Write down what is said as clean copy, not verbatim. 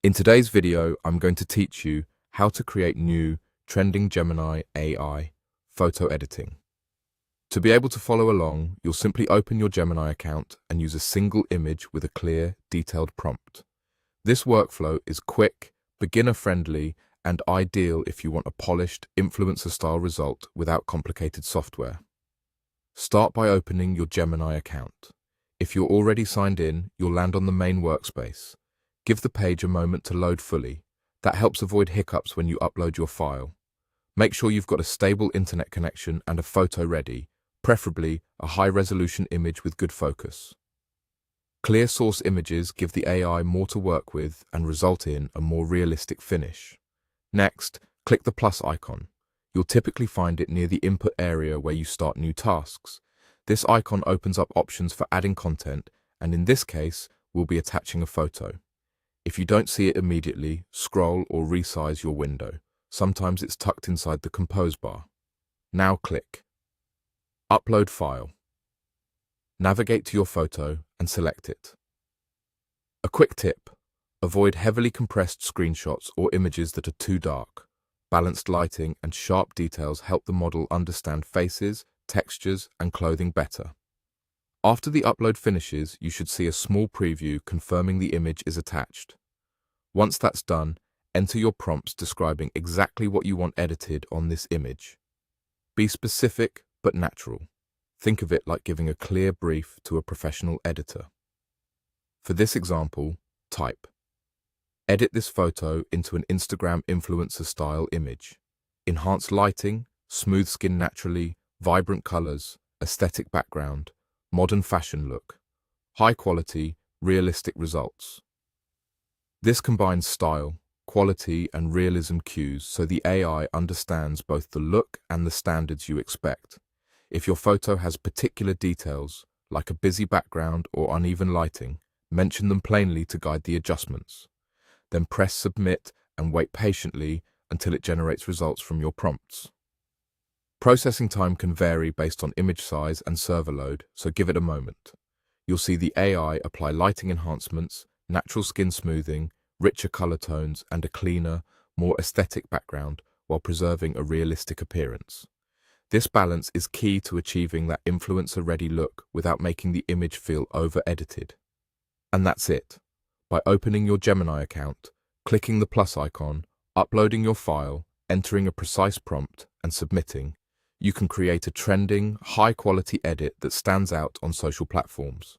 In today's video, I'm going to teach you how to create new Trending Gemini AI photo editing. To be able to follow along, you'll simply open your Gemini account and use a single image with a clear, detailed prompt. This workflow is quick, beginner-friendly, and ideal if you want a polished, influencer-style result without complicated software. Start by opening your Gemini account. If you're already signed in, you'll land on the main workspace. Give the page a moment to load fully. That helps avoid hiccups when you upload your file. Make sure you've got a stable internet connection and a photo ready, preferably a high-resolution image with good focus. Clear source images give the AI more to work with and result in a more realistic finish. Next, click the plus icon. You'll typically find it near the input area where you start new tasks. This icon opens up options for adding content, and in this case, we'll be attaching a photo. If you don't see it immediately, scroll or resize your window. Sometimes it's tucked inside the Compose bar. Now click Upload File. Navigate to your photo and select it. A quick tip: avoid heavily compressed screenshots or images that are too dark. Balanced lighting and sharp details help the model understand faces, textures, and clothing better. After the upload finishes, you should see a small preview confirming the image is attached. Once that's done, enter your prompts describing exactly what you want edited on this image. Be specific but natural. Think of it like giving a clear brief to a professional editor. For this example, type: edit this photo into an Instagram influencer style image. Enhance lighting, smooth skin naturally, vibrant colors, aesthetic background, modern fashion look, high quality, realistic results. This combines style, quality, and realism cues so the AI understands both the look and the standards you expect. If your photo has particular details, like a busy background or uneven lighting, mention them plainly to guide the adjustments. Then press submit and wait patiently until it generates results from your prompts. Processing time can vary based on image size and server load, so give it a moment. You'll see the AI apply lighting enhancements, natural skin smoothing, richer color tones, and a cleaner, more aesthetic background while preserving a realistic appearance. This balance is key to achieving that influencer-ready look without making the image feel over-edited. And that's it. By opening your Gemini account, clicking the plus icon, uploading your file, entering a precise prompt, and submitting, you can create a trending, high-quality edit that stands out on social platforms.